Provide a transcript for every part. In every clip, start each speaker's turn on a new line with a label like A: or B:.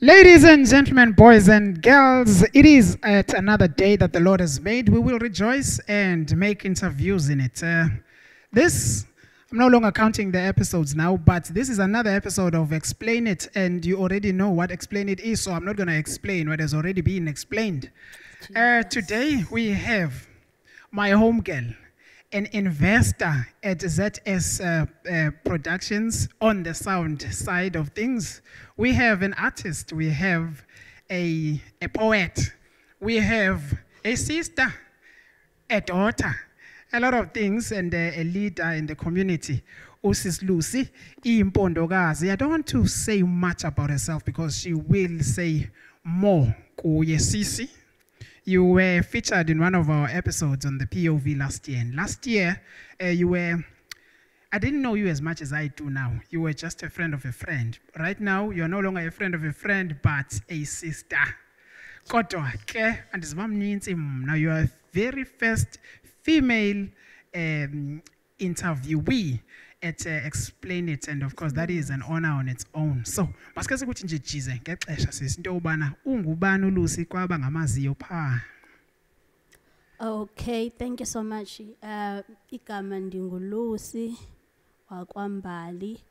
A: Ladies and gentlemen, boys and girls, it is at another day that the Lord has made. We will rejoice and make interviews in it. I'm no longer counting the episodes now, but this is another episode of Explain It, and you already know what Explain It is, so I'm not going to explain what has already been explained. Today, we have my home girl, an investor at ZS Productions on the sound side of things. We have an artist, we have a poet, we have a sister, a daughter, a lot of things, and a leader in the community. Usis Lucy, Impondokazi. I don't want to say much about herself because she will say more. Kuye Sisi. You were featured in one of our episodes on the POV last year. And last year, I didn't know you as much as I do now. You were just a friend of a friend. Right now, you're no longer a friend of a friend, but a sister. Kodwa ke andizibamninzi mna. You are the very first female interviewee at Explain It, and of course that is an honor on its own. So, masike ukuthi nje jize ngexesha sisi into ubana ungubani uLucy kwaba ngamaziyo pha.
B: Okay, thank you so much. Igama ndinguLucy wakwambali,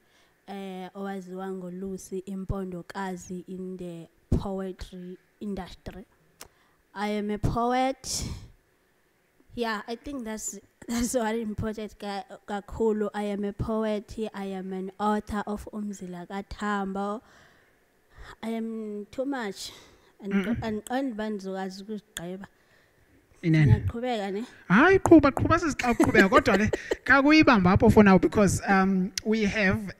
B: owaziwa ngoLucy Impondokazi in the poetry industry. I am a poet. Yeah, I think that's what important kakhulu. I am a poet. I am an author of Umzila Katambo. I am too much and banzukazi ukuzigqiba. Ngiyaqhubeka ne?
A: Hayi qhuba sisiqhubeka kodwa le kakuyibamba apho for now because we have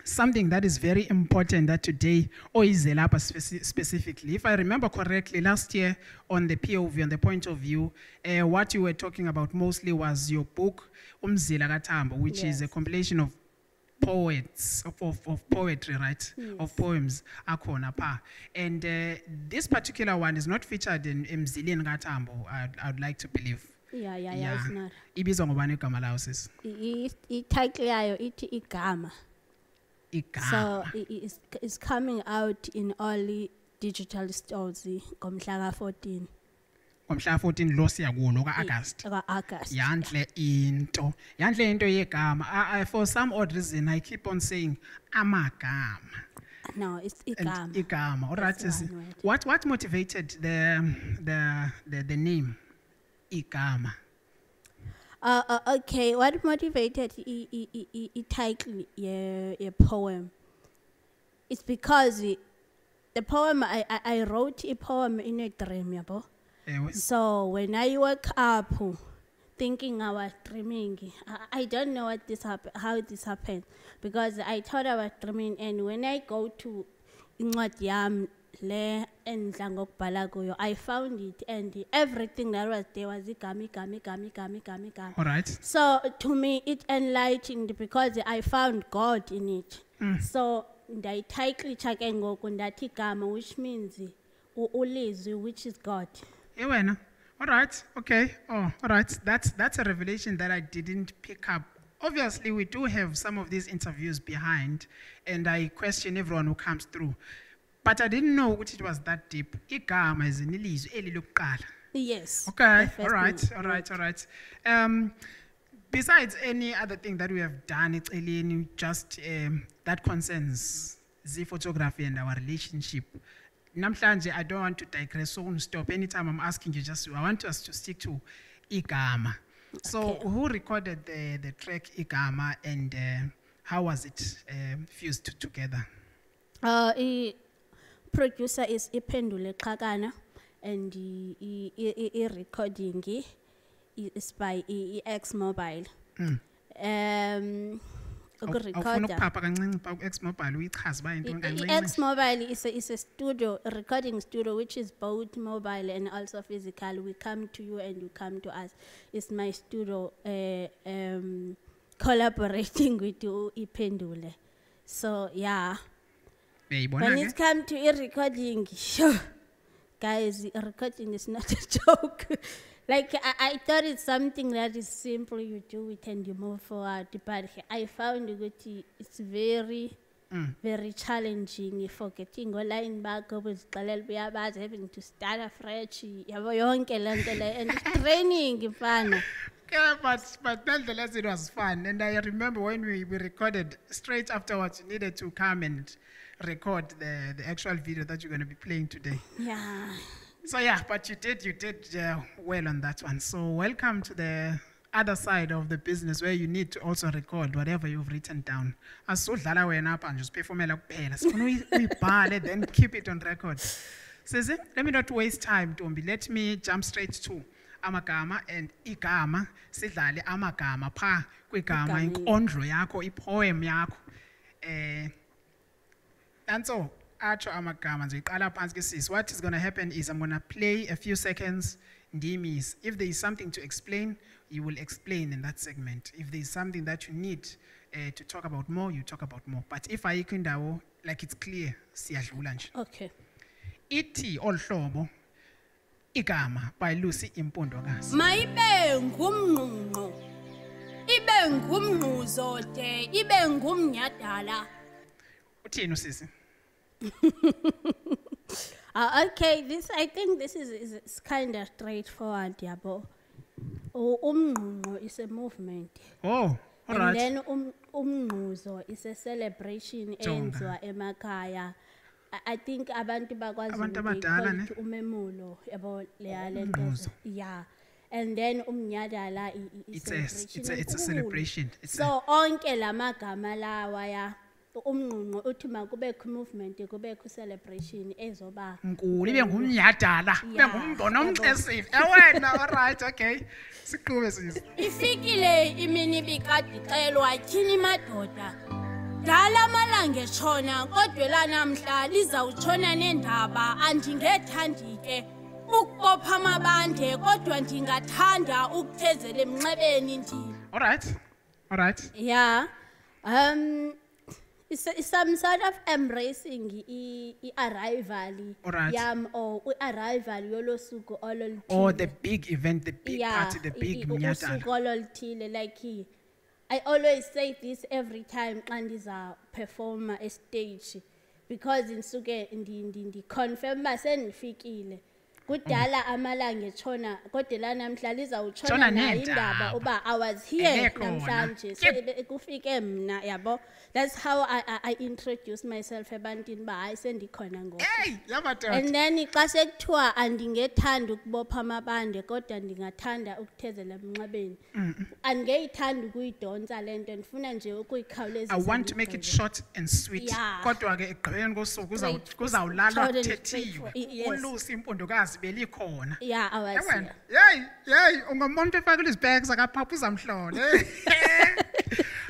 A: something that is very important that today Oizelapa specifically. If I remember correctly, last year on the POV, on the point of view, what you were talking about mostly was your book, Umzila Katambo, which is a compilation of poets, of poetry, right?
B: Yes.
A: Of poems, akhona pa. And this particular one is not featured in Mzileni Katambo, I'd like to believe.
B: Yeah, it's not.
A: Ibizwa ngubani igama lawo sis?
B: I-title yayo ithi Igama.
A: Igama.
B: So it's coming out in all digital stores ngomhla ka-14.
A: Ngomhla 14 lo siya kulo ka-August.
B: Ka-August.
A: Yanhle into yegama. For some odd reason I keep on saying amagama.
B: No, it's Igama.
A: Igama. All right. What motivated the name Igama?
B: Okay, what motivated the title a poem? It's because the poem I wrote a poem in a dream, yabo. So when I woke up thinking I was dreaming, I don't know how this happened because I thought I was dreaming, and when I go to incwadi yami le endla ngokubhala kuyo, I found it, and everything that was there was igama.
A: All right.
B: So to me it enlightened because I found God in it. So the title chake ngoku ndathi igama, which means ulizwi, which is God.
A: All right. Okay. Oh, all right. That's a revelation that I didn't pick up. Obviously, we do have some of these interviews behind, and I question everyone who comes through. But I didn't know which it was that deep. Igama is in ilizwi eli lokuqala.
B: Yes.
A: Okay. All right. Besides any other thing that we have done, it's just that concerns the photography and our relationship. Namhlanje, I don't want to digress, so stop. Anytime I'm asking you, I want us to stick to Igama. So, who recorded the track Igama, and how was it fused together?
B: Producer is Impondokazi, and the recording is by eXmobile. eXmobile is a studio, a recording studio, which is both mobile and also physical. We come to you and you come to us. It's my studio collaborating with you, Ipendule. So yeah, when it comes to recording, guys, recording is not a joke. Like, I thought it's something that is simple, you do it and you move forward. But I found it's very very challenging, forgetting online back having to start afresh, yabo yonke le nto le, and it's training mfana.
A: Yeah, but nonetheless it was fun. And I remember when we recorded, straight afterwards, you needed to come and record the actual video that you're going to be playing today.
B: Yeah.
A: So yeah, but you did well on that one. So welcome to the other side of the business where you need to also record whatever you've written down. Asudlala wena apha nje usiphefumela kuphela. Sifuna uyibhale then keep it on record. Sisi, let me not waste time, Tombi. Let me jump straight to amagama and igama. Sidlale amagama pha kwigama inkondlo yakho, ipoem yakho. And so acho amagama nje iqala phansi ke sis. What is going to happen is I'm going to play a few seconds ndimis. If there is something to explain, you will explain in that segment. If there is something that you need to talk about more, you talk about more. But if ayikho indawo like it's clear, siyadlula nje.
B: Okay.
A: Ithi olhlobo igama by Lucy Impondokazi.
B: Mayibe ngumnqunqo. Ibe ngumnquzo de, ibe ngumnyadala.
A: Uthini usisi?
B: Okay, I think this is kind of straightforward, yabo. Umnqunqo is a movement.
A: Oh, all right.
B: And then umnquzo is a celebration enziwa emakhaya. I think abantu bakwaZulu they call it umemulo, yabo leya lento. Yeah. And then umnyadala is
A: it's a celebration.
B: So onke lamagama lawa ya umnqunqo uthi makubekho movement, kubekho celebration ezoba
A: nkulu ibe ngumnyadala ibe ngumbono omxesiwe wena. All right, okay, siqhube sisi.
B: Ifikile imini bikade xelwa tyhini madoda dala malanga etshona kodwa lanamhla lizawutshona nendaba andingethandi ke ukubopha amabande kodwa ndingathanda ukuthezela emnxebeni ndini.
A: All right.
B: Yeah. It's some sort of embracing arrival yam or arrival yolosuku ololuthile.
A: Or the big event, the big party, the big mnyadala.
B: Usuku ololuthile, like I always say this every time xa ndiza perform a stage because insuke ndi confirm ba sendifikile. Kudala amalanga etshona kodwa lanamhla lizawutshona nayo indaba uba I was here namhlanje kufike mna yabo. That's how I introduce myself ebantwini ba hayi sendikhona ngoku.
A: Hey, yamadoda.
B: And then xa sekuthiwa andingethanda ukubopha amabande kodwa ndingathanda ukuthezela emnxebeni. Andingeyithanda ukuyidonsa lento ndifuna nje ukuyikhawulezisa.
A: I want to make it short and sweet. Kodwa ke egqibeni kosuku kuzawulalwa kuthethiwe. uLucy Impondokazi belikhona.
B: Yeah, I was here.
A: Hey, ungamuntu efakile izibheks akaphapha uzamhlole.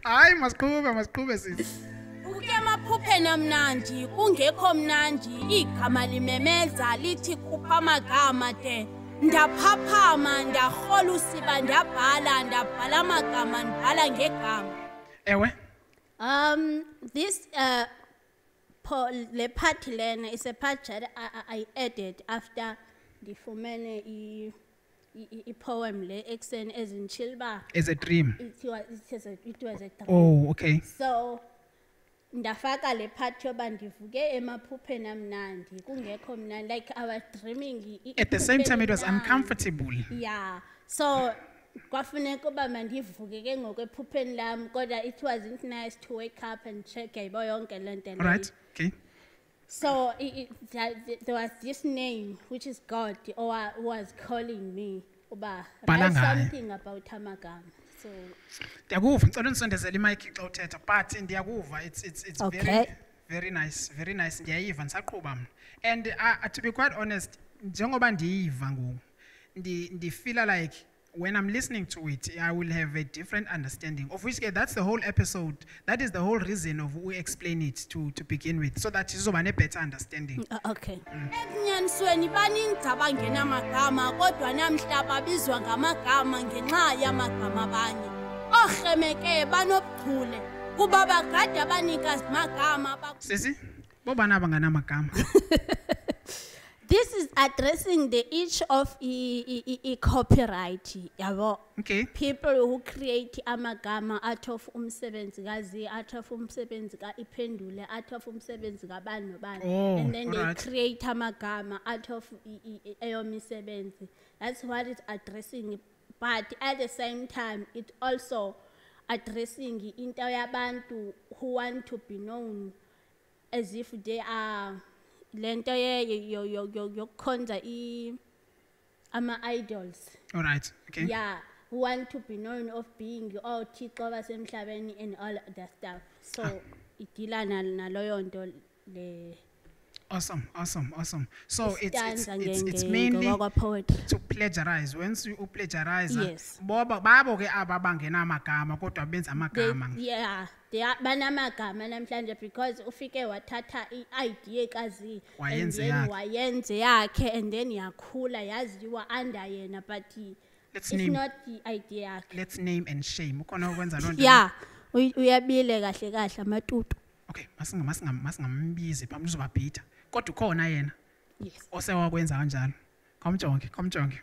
A: Hayi masiqhube sisi.
B: Uke amaphupheni amnandi kungekho mnandi igama limemeza lithi khupha amagama de ndaphaphama ndarhola usiba ndabhala amagama ndibhala ngegama.
A: Ewe.
B: This le part lena is a part that I added after ndifumene I poem le exen as in Chilba.
A: As a dream.
B: It was a dream.
A: Oh, okay.
B: So ndafaka le part yoba ndivuke emaphupheni amnandi kungekho mnandi, like I was dreaming.
A: At the same time it was uncomfortable.
B: Yeah. So kwafuneka uba mandivuke ke ngokwephupheni lam kodwa it wasn't nice to wake up and check yabo yonke le nto.
A: Right. Okay.
B: So there was this name which is God or was calling me uba write something about amagama. So
A: ndiyakuva ngicela unisondezele imic xa uthetha but ndiyakuva it's
B: okay.
A: very nice ndiyayiva ndisaqhuba mna. And to be quite honest njengoba ndiyiva ngoku ndi feel like when I'm listening to it, I will have a different understanding. Of which that's the whole episode. That is the whole reason of we explain it to begin with, so that you have a better understanding.
B: Okay. Enyanisweni baninzi abangena amagama kodwa namhla babizwa ngamagama ngenxa yamagama abanye. Ohremeke banobuchule kuba bagada abanikazi magama.
A: Sisi, bobani abanganamagama?
B: this is addressing the issue of copyright. Yabo.
A: Okay.
B: People who create amagama out of umsebenzikazi, out of umsebenzika iphendule, out of umsebenzika bani nobani, and then they create amagama out of eyomisebenzi. That's what it's addressing. But at the same time, it also addressing into yabantu who want to be known as if they are lento yokukhonza ama idols.
A: All right. Okay.
B: Yeah, who want to be known of being Thixo basemhlabeni and all that stuff. So idila naloyo nto le.
A: Awesome. So it's mainly to plagiarize. Once you plagiarize,
B: yes.
A: Babo ke ababangena amagama kodwa benza amagama.
B: Yeah, they are banamagama namhlanje because ufike wathatha i-idea kazi and then wayenze yakhe and then yakhula yaziwa under yena but it's not the idea yakhe.
A: Let's name and shame. Ukhona ukwenza lonto.
B: Yeah, uyabile kahle amatutu.
A: Okay, masingambizi phambi uzobabhida. Kodwa ukhona yena.
B: Yes.
A: Osewakwenza kanjalo. Komjonge.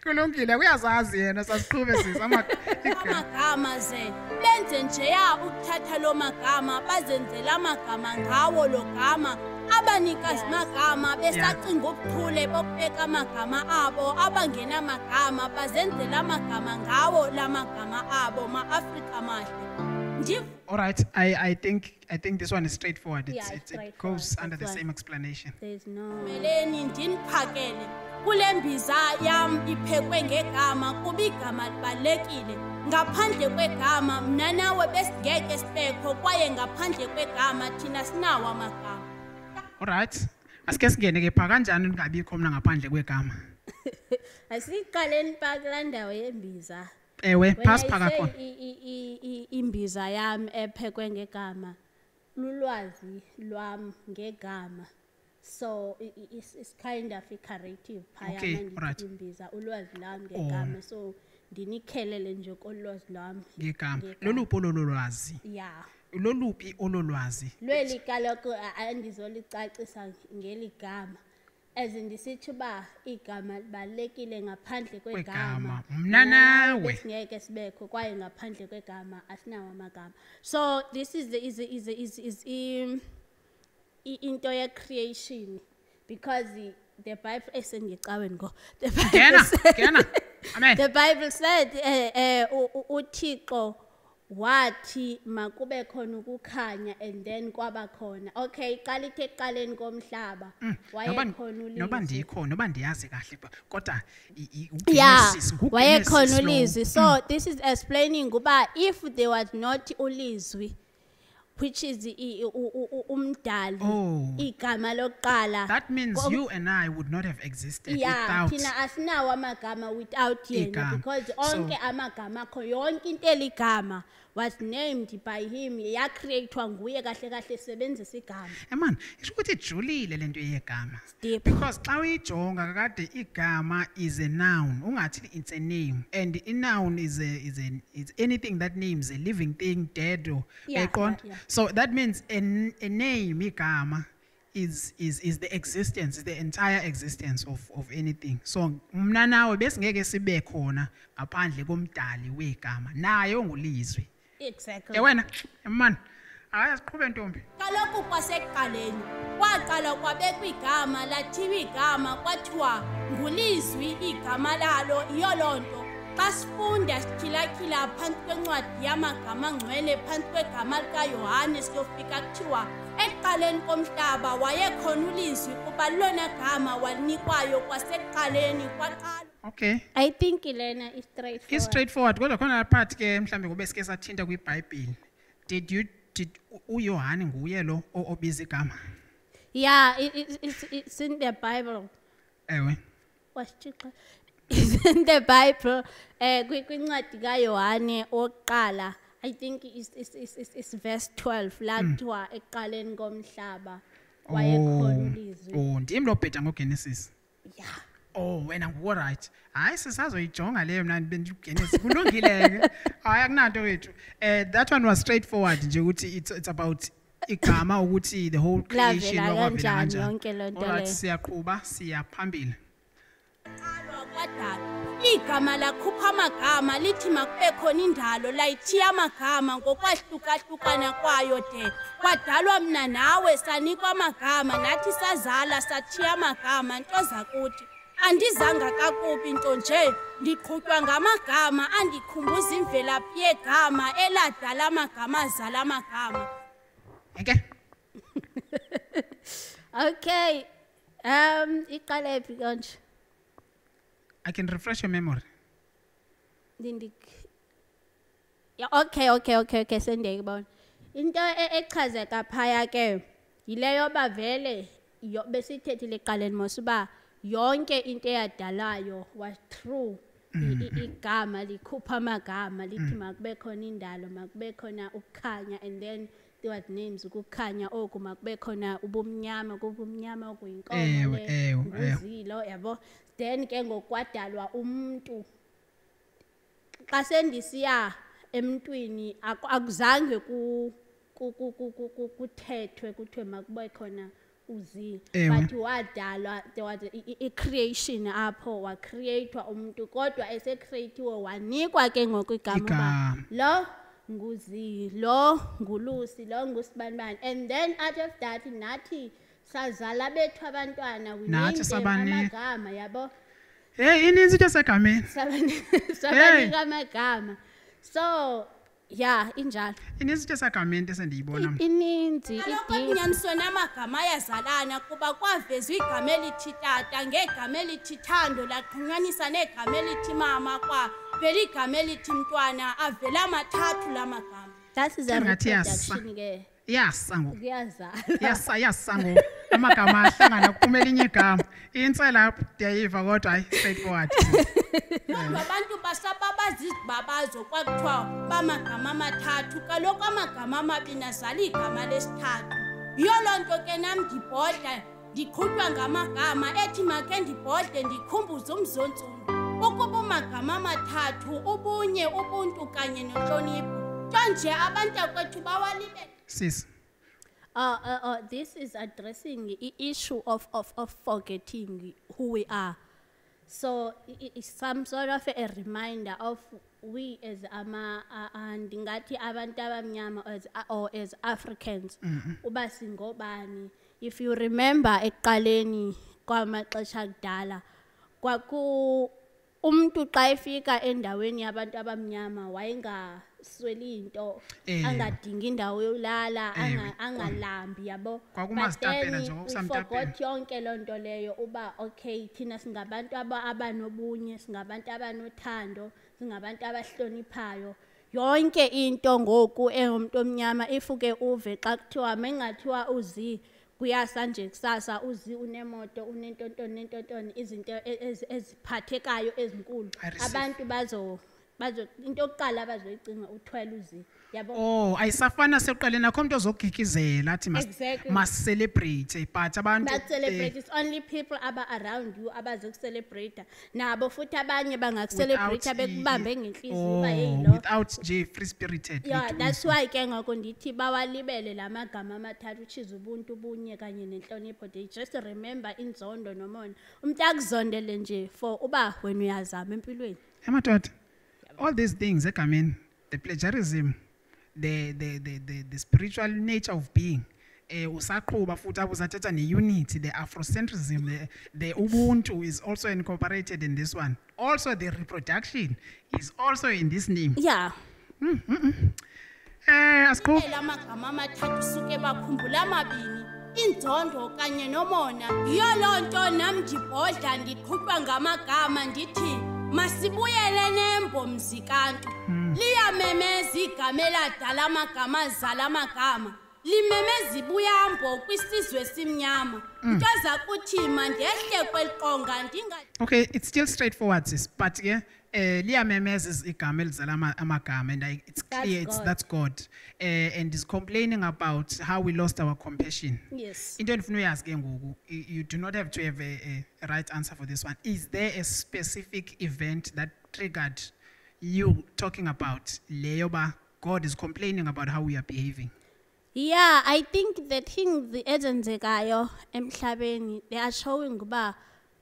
A: Kulungile uyazazi yena sasiqhube sisi
B: amagama ze benze nje ya ukuthatha lo magama bazenzela amagama ngawo lo gama abanikazi magama besacinga ukuthule bokubeka amagama abo abangena amagama bazenzela amagama ngawo la magama abo ma-Afrika mahle.
A: All right, I think this one is straightforward. It goes under the same explanation.
B: There's no meleni ndiniphakele kule mbiza yam iphekwe ngegama kuba igama libalekile ngaphandle kwegama mna nawe besingeke sibekho kwaye ngaphandle kwegama thina sinawo amagama.
A: All right, asike singene ke pha kanjani ngabikho mna ngaphandle kwegama.
B: Asiqaleni pha kula ndawo yembiza.
A: Ewe pass phaka khona.
B: Imbiza yami ephekwe ngegama lulwazi lwami ngegama. So it's kind of a corrective phaya imbiza ulwazi lwami ngegama so ndinikhelele nje kolwazi lwami
A: ngegama. Loluphi ololwazi?
B: Yeah.
A: Loluphi ololwazi?
B: Lweli kaloko andizolicacisa ngeligama. Ezindisithi ba igama libalekile ngaphandle kwegama
A: mna nawe
B: singeke sibekho kwaye ngaphandle kwegama asinawo amagama. So this is into ye creation because the Bible esengicaweni go the
A: Bible amen.
B: The Bible said uThixo wathi makube khona ukukhanya and then kwaba khona. Okay, iqala ithi eqaleni komhlaba wayekhona ulizwi.
A: Noba ndiyazi kahle kodwa
B: wayekhona ulizwi. So this is explaining kuba if there was not ulizwi which is umdali igama lokuqala,
A: that means you and I would not have existed without
B: thina asinawo amagama without yena because onke amagama akho yonke into eligama was named by him createwa nguye kahle sebenzisa igama.
A: Man, isho ukuthi ijulile lento yegama because xa uyijonga kade igama is a noun ungathi it's a name and a noun is anything that names a living thing dead or so that means a name igama is the existence, is the entire existence of anything. So mna nawe besingeke sibe khona ngaphandle komdali wegama naye ongulizwi.
B: Exactly.
A: Wena man asiqhube ntombi.
B: Kaloku kwasekuqaleni kwaqala kwabekwa igama lathiwa igama kwathiwa ngulizwi igama lalo iyo lonto xa sifunda sikhilakila phansi kwencwadi yamagama angcwele phansi kwegama likaYohane siyofika kuthiwa ekuqaleni komhlaba wayekhona ulizwi kuba lona gama walinikwayo kwasekuqaleni kwaqala.
A: Okay,
B: I think Elena is straightforward.
A: It's straightforward kodwa khona part ke mhlambe kube sike sathinta kwiBhayibheli. Did uYohane nguye lo obiza igama?
B: Yeah, it's in the Bible.
A: Ewe.
B: Wasithixo. It's in the Bible. Kwincwadi kaYohane oqala, I think it's verse 12 la kuthiwa ekuqaleni komhlaba wayekhona ulizwi.
A: Ndim lo bheda ngoGenesis.
B: Yeah.
A: Wena ngu right. Hayi sisazoyijonga leyo mna bendigenesis. Kulungile ke. Hayi akunanto wethu. That one was straightforward nje ukuthi it's about igama ukuthi the whole creation
B: Lavela
A: wakwavela
B: kanjani
A: kanjani.
B: yonke le nto
A: Alright,
B: leyo.
A: siyaqhuba siyaphambili.
B: Kwadala igama lakhupha amagama lithi makube khona indalo layithiya amagama ngokwahlukahlukana kwayo de kwadalwa mna nawe sanikwa amagama nathi sazala sathiya amagama nto zakuthi andizanga kakubi nto nje ndiqhutywa ngamagama andikhumbuza imvelaphi yegama eladala amagama azala amagama.
A: Okay.
B: Okay, iqale phi konje?
A: I can refresh your memory.
B: Yeah, okay, sendiyayibona. Into echazeka phaya ke yileyo ba vele besithethile eqaleni mos uba yonke into eyadalayo was true. Igama likhupha amagama lithi makube khona indalo makube khona ukukhanya and then there was names ukukhanya oku makube khona ubumnyama okuyinkomo nguzilo yabo. Then ke ngokwadalwa umuntu xa sendisiya emntwini akuzange kuthethwe kuthiwe makube khona uzi but wadalwa there was a creation apho wacreatewa umuntu kodwa esecreatiwe wanikwa ke ngoku igama lo nguzi lo ngulusi lo ngusibanibani and then out of that nathi sazala bethu abantwana amagama yabo.
A: Hey, ininzi into segameni.
B: Sabanika amagama. So yeah, injalo.
A: Ininzi into segameni esendiyibona.
B: Ininzi inyaniso namagama ayazalana kuba kwavezwa igama elithi tata ngegama elithi thando laqhunyanisa negama elithi mama kwa vele igama elithi mntwana avela amathathu lamagama. That is a reproduction ke.
A: Yasango.
B: Kuyazala.
A: Yasango. Amagama ahlangana kuphuma elinye igama. Insela ndiyayiva kodwa hayi straightforward.
B: Abantu basababaza izibabazo kwakuthiwa bamagama amathathu kaloku amagama amabini azala igama lesithathu. Yiyo loo nto ke nam ndibhoda ndiqhutywa ngamagama ethi make ndibhode ndikhumbuze umzontsundu ukuba umagama amathathu ubunye ubuntu kanye nentlonipho nto nje abantakwethu bawalibele.
A: Sis.
B: This is addressing the issue of forgetting who we are. So it's some sort of a reminder of we as ndingathi abantu abamnyama or as Africans uba singobani. If you remember eqaleni kwamaxesha akudala kwaku umuntu xa efika endaweni yabantu abamnyama wayengasweli into angadingi indawo yolala angalambi yabo. But then we forgot yonke loo nto leyo uba okay thina singabantu abanobunye singabantu abanothando singabantu abahloniphayo yonke into ngoku engumuntu omnyama ifuke uve xa kuthiwa mengathiwa uzi kuyasa nje kusasa uzi unemoto unentontoni izinto eziphathekayo ezinkulu abantu bazo into yokuqala abazoyicinga uthwele uzi yabo.
A: Oh ayisafana seqaleni akho umuntu ozogikizela athi must celebrate but abantu
B: celebrate it's only people around you abazokucelebrate nabo futhi abanye bangakucelebrate bekubambe ngenhliziyo uba hey lo
A: without nje free spirited.
B: Yeah, that's why ke ngakho ndithi bawalibele lamagama amathathu uchiza ubuntu bunye kanye nenhlonipho. They just remember inzondo nomona umuntu akuzondele nje for uba wena uyazama empilweni.
A: Emadoda all these things egameni the plagiarism the spiritual nature of being usaqhuba futhi abuzathatha ne-unity the Afrocentrism the ubuntu is also incorporated in this one. Also the reproduction is also in this name.
B: Yeah.
A: Asikho
B: amagama amathathu suke bakhumbula amabini inzondo kanye nomona. Yiyo loo nto nam ndibhodla ndiqhutywa ngamagama ndithi masibuyele nembo mzikantu liyamemeza igama eladala amagama azala amagama limemeza ibuyambo kwisizwe simnyama nto zakuthi mandehle kweliqonga ndinga.
A: Okay, it's still straightforward sis but ke liyamemeza is igama elizala amagama and it's clear that's God and is complaining about how we lost our compassion.
B: Yes.
A: Into endifuna uyazi ke ngoku you do not have to have a right answer for this one. Is there a specific event that triggered you talking about leyo ba God is complaining about how we are behaving?
B: Yeah, I think the things ezenzekayo emhlabeni, they are showing uba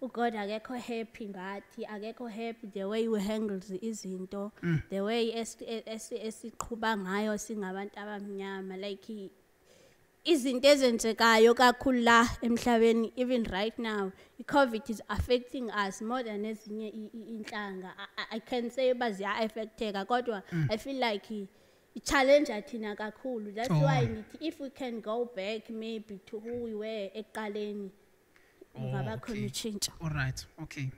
B: uGod akekho happy ngathi, akekho happy the way we handle izinto, the way esiqhuba ngayo singabantu abamnyama, like izinto ezenzekayo kakhulu la emhlabeni. Even right now i-COVID is affecting us more than ezinye inhlanga. I can say uba ziya-affecteka kodwa I feel like i-challenge thina kakhulu. That's why nithi if we can go back maybe to who we were ekuqaleni kungaba khona utshintsho.
A: All right, okay.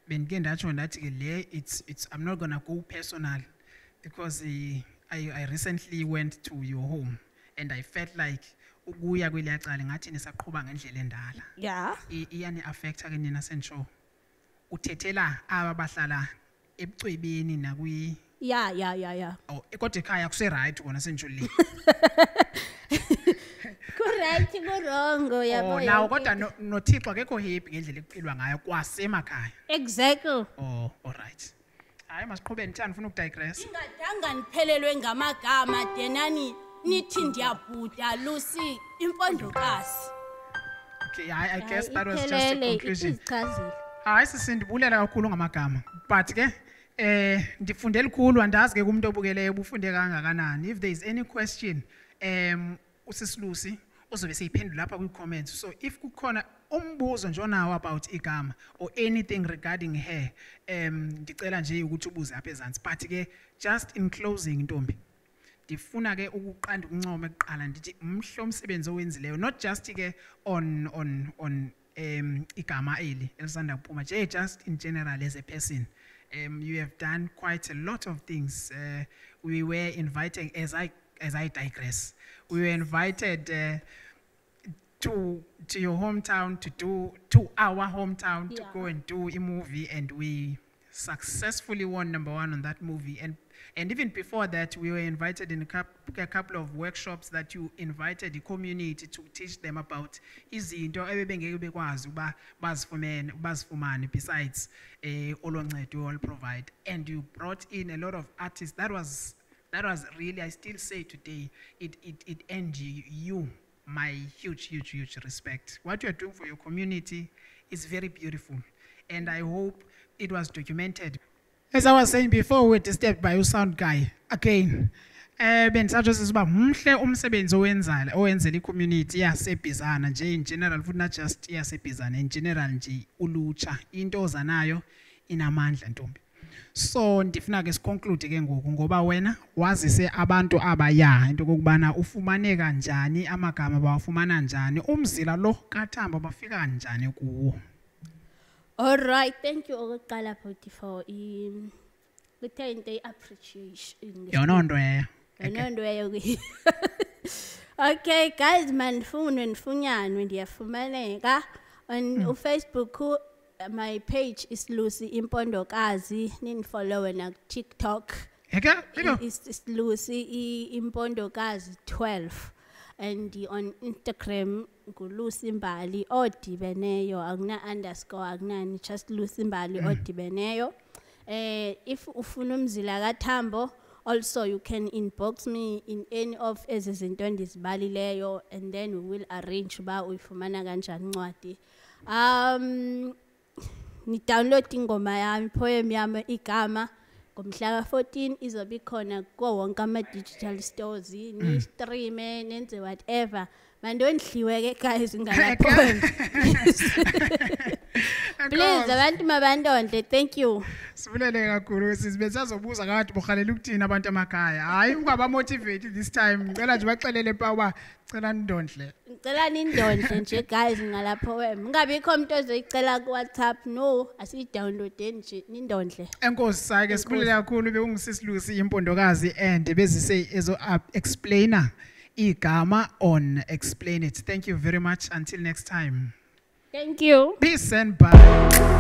A: Bengike ndatsho ndathi ke le I'm not gonna go personal because I recently went to your home and I felt like ukuya kweliya cala ngathi nisaqhuba ngendlela endala.
B: Yeah.
A: Iyani affecta ke nina sentsho. Uthethela aba bahlala ebucwebeni nakwi
B: Yeah.
A: Oh, kodwa ekhaya kuse right kona sentsho le.
B: Correct, kurongo yabo.
A: Oh, now kodwa noThixo akekho happy ngendlela ekuphilwa ngayo kwasemakhaya.
B: Exactly.
A: Oh, all right. Hayi masiqhubeni nthani ufuna ukudigress.
B: Ingadanga niphelelwe ngamagama denani nithi ndiyabhuda Lucy Impondokazi.
A: Okay, I guess that was just a conclusion.
B: Ichazile.
A: Hayi sisindibulela kakhulu ngamagama. But ke ndifunde likhulu andazi ke kumuntu obukeleyo ubufunde kangakanani. If there is any question usisilusi uzobe seyiphendula lapha kwi comments. So if kukhona umbuzo nje onawo about Igama or anything regarding her ndicela nje ukuthi ubuze apha ezantsi. But ke just in closing Ntombi ndifuna ke ukuqanda ukuncoma ekuqala ndithi umhlo umsebenzi owenzileyo not just ke on Igama eli elisanda kuphuma nje just in general as a person. You have done quite a lot of things. We were invited as I digress. We were invited to your hometown to our hometown to go and do a movie, and we successfully won #1 on that movie. And even before that, we were invited in a couple of workshops that you invited the community to teach them about izinto ebebengeke bekwazi uba bazifumane besides oloncedo all provide. And you brought in a lot of artists. That was really, I still say today, it earned you my huge respect. What you are doing for your community is very beautiful, and I hope it was documented. As I was saying before, we were disturbed by your sound guy again. Bendisatsho sisiba mhle umsebenzi owenzela i-community yasebhizana nje in general, futhi not just yasebhizana, in general nje ulutsha into ozanayo inamandla Ntombi. So ndifuna ke siconclude ke ngoku ngoba wena wazise abantu abaya into kokubana ufumaneka njani, amagama bawafumana njani, umzila lo kaThamba bafika kanjani kuwo.
B: All right, thank you okokuqala Bhuti for the appreciation.
A: Yonondweya.
B: Okay guys, mandifunyanwe ndiyafumaneka on Facebook. My page is Lucy Impondokazi. Ninfollow na TikTok. It's Lucy Impondokazi 12. And on Instagram Lucy Mbali odibeneyo agna underscore agnani, just Lucy Mbali odibeneyo. If ufuna umzila kaThambo, also you can inbox me in any of ezizinto endizibalileyo, and then we will arrange uba uyifumana kanjani incwadi. Ni download ingoma yami, poem yami Igama ngomhla ka-14 izobe ikhona kuwo wonke ama-digital stores, ni streame nenze whatever. Mandondliwe ke guys ngala poem. Please abantu mabandondle, thank you.
A: Sibulele kakhulu sizibesazobuza ngathi bokhalela ukuthina abantu emakhaya. Hayi ungaba motivate this time. Ngicela nje baxelele pawa cela nindondle.
B: Ngicela nindondle nje guys ngala poem. Ngabikho umuntu ozoyicela ku WhatsApp, no, asiyi-download nje nindondle.
A: Enkosi sake sibulele kakhulu bekungisisi Lucy Impondokazi and bezise ezo explainer Igama on eXplainit. Thank you very much. Until next time.
B: Thank you.
A: Peace and bye.